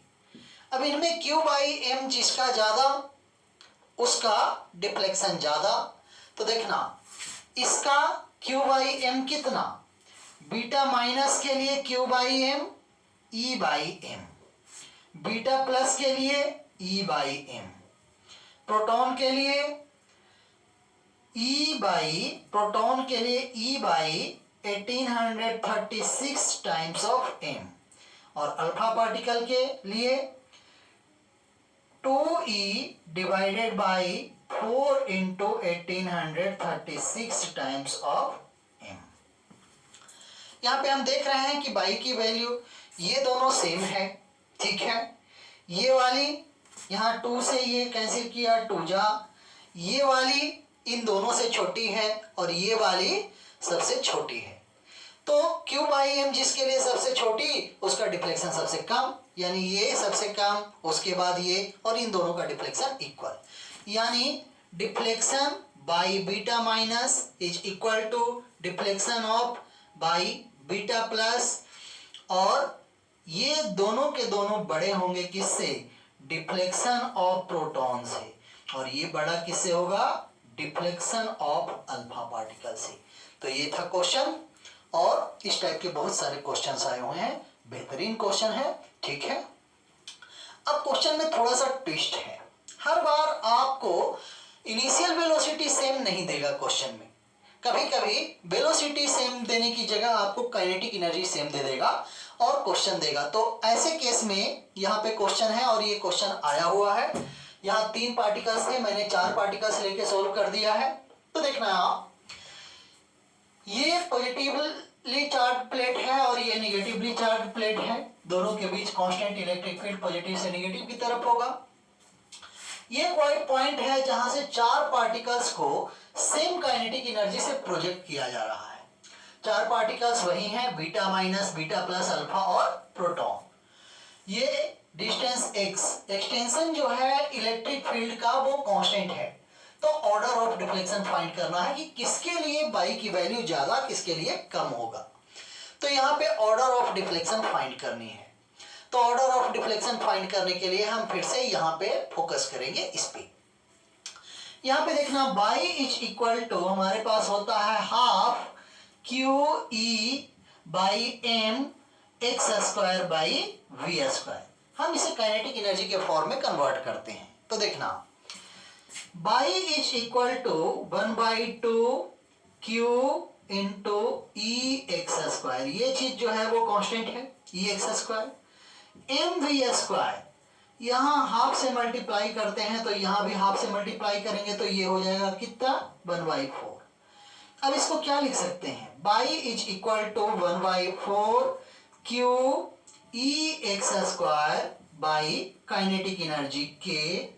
अब इनमें Q बाई M जिसका ज्यादा उसका डिफ्लेक्शन ज्यादा। तो देखना इसका Q बाई M कितना? बीटा माइनस के लिए Q by M E by M, beta plus के लिए E बाई M, प्रोटॉन के लिए E by 1836 times of M, और अल्फा पार्टिकल के लिए 2E divided by 4 into 1836 times of M। यहाँ पे हम देख रहे हैं कि बाई की वैल्यू ये दोनों सेम है, ठीक है, ये वाली यहाँ 2 से ये कैंसिल किया 2 जा, ये वाली इन दोनों से छोटी है और ये वाली सबसे छोटी है। तो Q बाई M जिसके लिए सबसे छोटी उसका डिफ्लेक्शन सबसे कम, यानी ये सबसे कम, उसके बाद ये, और इन दोनों का डिफ्लेक्शन इक्वल, यानी deflection by beta minus is equal to deflection of by beta plus, और ये दोनों के दोनों बड़े होंगे किससे? डिफ्लेक्शन ऑफ प्रोटॉन से, और ये बड़ा किससे होगा? डिफ्लेक्शन ऑफ अल्फा पार्टिकल से। तो ये था क्वेश्चन, और इस टाइप के बहुत सारे क्वेश्चंस आए हुए हैं, बेहतरीन क्वेश्चन है, ठीक है। अब क्वेश्चन में थोड़ा सा ट्विस्ट है, हर बार आपको इनिशियल वेलोसिटी सेम नहीं देगा क्वेश्चन में, कभी कभी वेलोसिटी सेम देने की जगह आपको काइनेटिक एनर्जी सेम दे देगा और क्वेश्चन देगा। तो ऐसे केस में यहाँ पे क्वेश्चन है और ये क्वेश्चन आया हुआ है, यहाँ 3 पार्टिकल्स थे, मैंने 4 पार्टिकल्स लेके सोल्व कर दिया है। तो देखना आप, ये पॉजिटिवली चार्ज प्लेट है और ये निगेटिवली चार्ज प्लेट है, दोनों के बीच कांस्टेंट इलेक्ट्रिक फील्ड पॉजिटिव से निगेटिव की तरफ होगा। ये कोई पॉइंट है जहां से 4 पार्टिकल्स को सेम काइनेटिक एनर्जी से प्रोजेक्ट किया जा रहा है। 4 पार्टिकल्स वही हैं, beta minus, beta plus, alpha और प्रोटॉन। ये डिस्टेंस x, एक्सटेंशन जो है इलेक्ट्रिक फील्ड का वो कांस्टेंट है। तो ऑर्डर ऑफ डिफ्लेक्शन फाइंड करना है कि किसके लिए बाई की वैल्यू ज्यादा, किसके लिए कम होगा। तो यहाँ पे ऑर्डर ऑफ डिफ्लेक्शन फाइंड करनी है। तो ऑर्डर ऑफ डिफ्लेक्शन फाइंड करने के लिए हम फिर से यहाँ पे फोकस करेंगे इस पे। यहाँ पे देखना बाई इज इक्वल टू हमारे पास होता है half QE by M x square by V square. हम इसे काइनेटिक एनर्जी के फॉर्म में कन्वर्ट करते हैं। तो देखना y is equal to 1/2 Q into EX square, ये चीज जो है वो कांस्टेंट है EX स्क्वायर, MV स्क्वायर, यहाँ हाफ से मल्टीप्लाई करते हैं तो यहाँ भी हाफ से मल्टीप्लाई करेंगे तो ये हो जाएगा कितना? 1/4। अब इसको क्या लिख सकते हैं? Y is equal to 1/4 Q EX square by kinetic energy KE।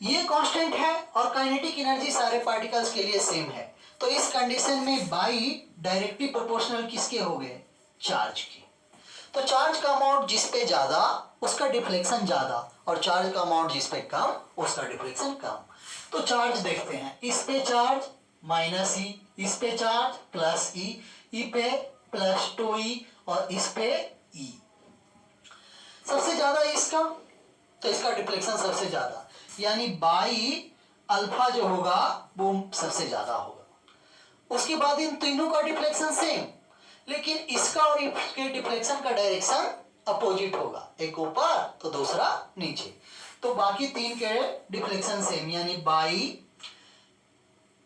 ये कांस्टेंट है और काइनेटिक एनर्जी सारे पार्टिकल्स के लिए सेम है। तो इस कंडीशन में बाई डायरेक्टली प्रोपोर्शनल किसके हो गए? चार्ज के। तो चार्ज का अमाउंट जिस पे ज्यादा उसका डिफ्लेक्शन ज्यादा, और चार्ज का अमाउंट जिस पे कम उसका डिफ्लेक्शन कम। तो चार्ज देखते हैं, इस पे चार्ज माइनस ई, इस पे चार्ज प्लस ई पे प्लस 2e और इस पे ई। सबसे ज्यादा इसका, तो इसका डिफ्लेक्शन सबसे ज्यादा, यानी बाई अल्फा जो होगा वो सबसे ज्यादा होगा। उसके बाद इन तीनों का डिफ्लेक्शन सेम, लेकिन इसका और इसके डिफ्लेक्शन का डायरेक्शन अपोजिट होगा, एक ऊपर तो दूसरा नीचे। तो बाकी तीन के डिफ्लेक्शन सेम, यानी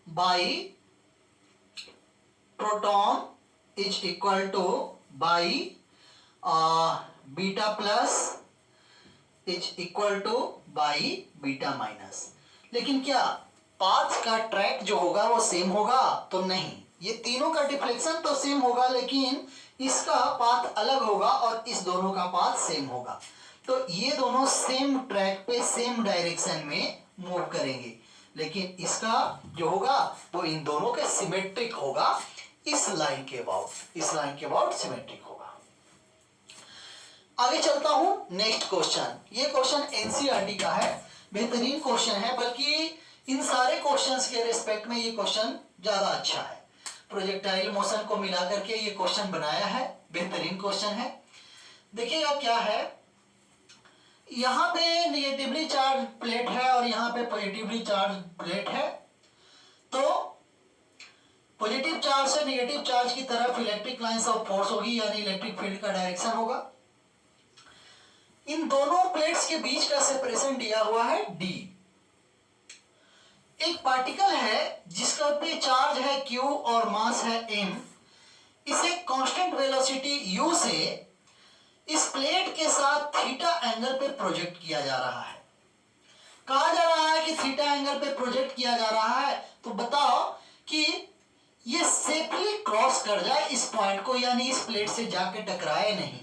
by proton is equal two by beta plus is equal two by beta minus. लेकिन क्या पाथ का ट्रैक जो होगा वो सेम होगा? तो नहीं, ये तीनों का डिफ्लेक्शन तो सेम होगा, लेकिन इसका पाथ अलग होगा और इस दोनों का पाथ सेम होगा। तो ये दोनों सेम ट्रैक पे सेम डायरेक्शन में मूव करेंगे, लेकिन इसका जो होगा वो इन दोनों के सिमेट्रिक होगा, इस लाइन के अबाउट सिमेट्रिक होगा। आगे चलता हूं, नेक्स्ट क्वेश्चन। ये क्वेश्चन एनसीईआरटी का है, बेहतरीन क्वेश्चन है, बल्कि इन सारे क्वेश्चंस के रिस्पेक्ट में ये क्वेश्चन ज्यादा अच्छा है। प्रोजेक्टाइल मोशन को मिलाकर के ये क्वेश्चन बनाया है, बेहतरीन क्वेश्चन है। देखिएगा क्या है, यहाँ पे निगेटिवली चार्ज प्लेट है और यहाँ पे पॉजिटिवली चार्ज प्लेट है। तो पॉजिटिव चार्ज से निगेटिव चार्ज की तरफ इलेक्ट्रिक लाइंस ऑफ फोर्स होगी, यानी इलेक्ट्रिक फील्ड का डायरेक्शन होगा। इन दोनों प्लेट्स के बीच का सेपरेशन दिया हुआ है d। एक पार्टिकल है जिसका पे चार्ज है q और मास है m। इसे कांस्टेंट वेलोसिटी u से इस प्लेट के साथ थीटा एंगल पे प्रोजेक्ट किया जा रहा है। कहा जा रहा है कि थीटा एंगल पे प्रोजेक्ट किया जा रहा है, तो बताओ कि ये सेफली क्रॉस कर जाए इस पॉइंट को, यानी इस प्लेट से जाके टकराए नहीं,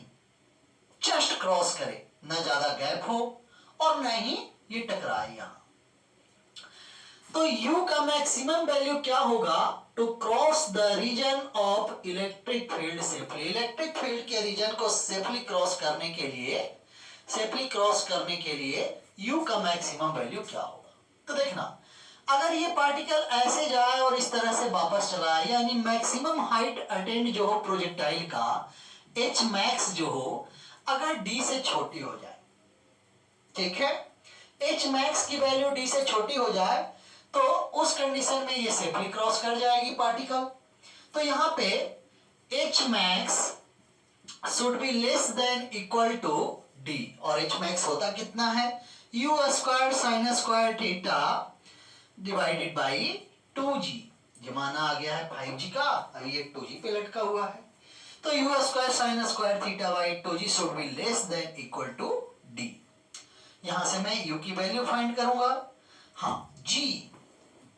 जस्ट क्रॉस करे, ना ज्यादा गैप हो और ना ही ये टकराए यहां। तो u का मैक्सिमम वैल्यू क्या होगा? To cross the region of electric field safely. Electric field के रीजन को सेफली क्रॉस करने के लिए u का मैक्सिमम वैल्यू क्या होगा? तो देखना, अगर ये पार्टिकल ऐसे जाए और इस तरह से वापस चला आए, यानी मैक्सिमम हाइट अटेंड जो हो प्रोजेक्टाइल का h मैक्स जो हो, अगर d से छोटी हो जाए, ठीक है, h मैक्स की वैल्यू d से छोटी हो जाए, तो उस कंडीशन में ये सेफली क्रॉस कर जाएगी पार्टिकल। तो यहाँ पे h max should be less than equal to d, और h max होता कितना है? u square sine square theta divided by 2g। जमाना आ गया है 5g का, अभी ये 2g पे लटका हुआ है। तो u square sine square theta by 2g should be less than equal to d। यहां से मैं u की वैल्यू फाइंड करूंगा। हाँ, g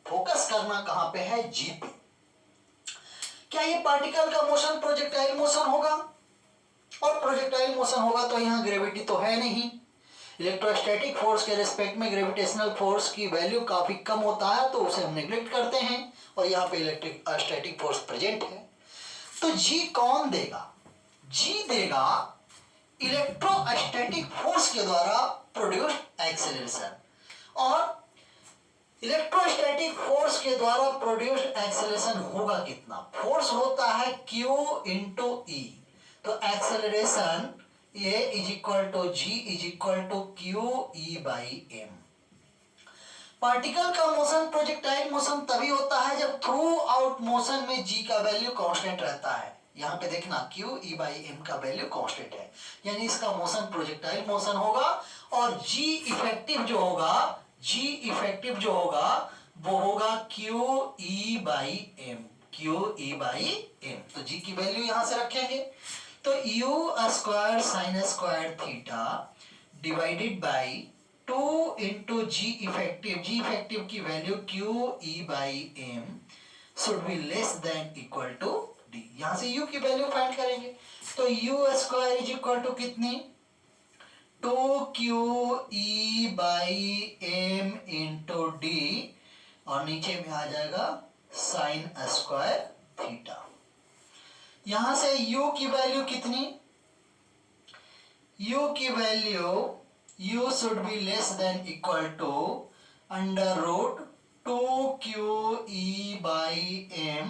फोकस करना कहां पे है? g पे। क्या ये पार्टिकल का मोशन प्रोजेक्टाइल मोशन होगा? और प्रोजेक्टाइल मोशन होगा तो यहाँ ग्रेविटी तो है नहीं। इलेक्ट्रोस्टैटिक फोर्स के रिस्पेक्ट में ग्रेविटेशनल फोर्स की वैल्यू काफी कम होता है, तो उसे हम नेग्लेक्ट करते हैं, और यहाँ पे इलेक्ट्रिक स्टैटिक फोर्स प्रेजेंट है। तो g कौन देगा? g देगा इलेक्ट्रोस्टैटिक फोर्स के द्वारा प्रोड्यूस्ड एक्सेलरेशन। और इलेक्ट्रोस्टैटिक फोर्स के द्वारा प्रोड्यूस्ड एक्सेलरेशन होगा कितना? फोर्स होता है Q इंटू E, तो acceleration A is equal to G is equal to QE by M। Particle का मोशन प्रोजेक्टाइल मोशन तभी होता है जब थ्रू आउट मोशन में G का वैल्यू कांस्टेंट रहता है। यहाँ पे देखना QE बाई M का वैल्यू कांस्टेंट है, यानी इसका मोशन प्रोजेक्टाइल मोशन होगा। और G इफेक्टिव जो होगा वो होगा QE बाई M। तो G की वैल्यू यहां से रखेंगे, तो u square sine square theta divided by 2 into G effective की value QE by M should be less than equal to D। यहां से u की वैल्यू फाइंड करेंगे, तो u square is equal to कितनी? 2QE by M into D, और नीचे में आ जाएगा साइन स्क्वायर थीटा। यहां से u की वैल्यू कितनी? u की value u should be less than equal to under root 2q by m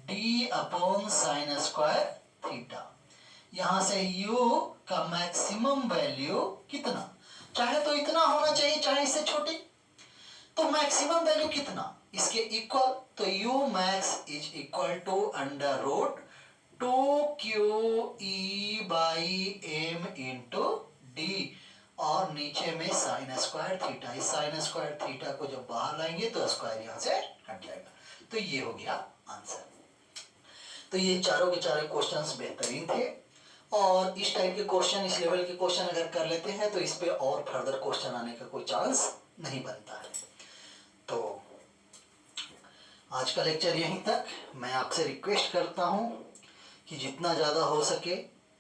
d upon sin square theta. यहां से u का मैक्सिमम वैल्यू कितना, चाहे तो इतना होना चाहिए चाहे इससे छोटी, तो मैक्सिमम वैल्यू कितना इसके इक्वल, तो u max is equal to under root 2q by m into d, और नीचे में साइन स्क्वायर थीटा। इस साइन स्क्वायर थीटा को जब बाहर लाएंगे तो स्क्वायर यहां से हट जाएगा, तो ये हो गया आंसर। तो ये चारों के चारों क्वेश्चंस बेहतरीन थे, और इस टाइप के क्वेश्चन, इस लेवल के क्वेश्चन अगर कर लेते हैं तो इस पे और फर्दर क्वेश्चन आने का कोई चांस नहीं बनता है। तो आज का लेक्चर यहीं तक। मैं आपसे रिक्वेस्ट करता हूं कि जितना ज़्यादा हो सके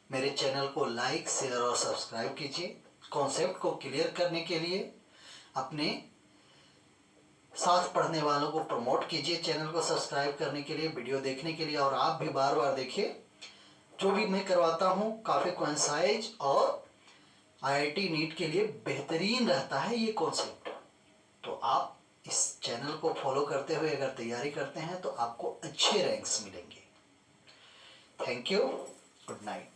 मेरे चैनल को लाइक, शेयर और सब्सक्राइब कीजिए। कॉन्सेप्ट को क्लियर करने के लिए अपने साथ पढ़ने वालों को प्रमोट कीजिए, चैनल को सब्सक्राइब करने के लिए, वीडियो देखने के लिए, और आप भी बार बार देखिए। जो भी मैं करवाता हूँ काफ़ी कॉन्साइज और IIT नीट के लिए बेहतरीन रहता है ये कॉन्सेप्ट। तो आप इस चैनल को फॉलो करते हुए अगर तैयारी करते हैं तो आपको अच्छे रैंक्स मिलेंगे। Thank you, good night.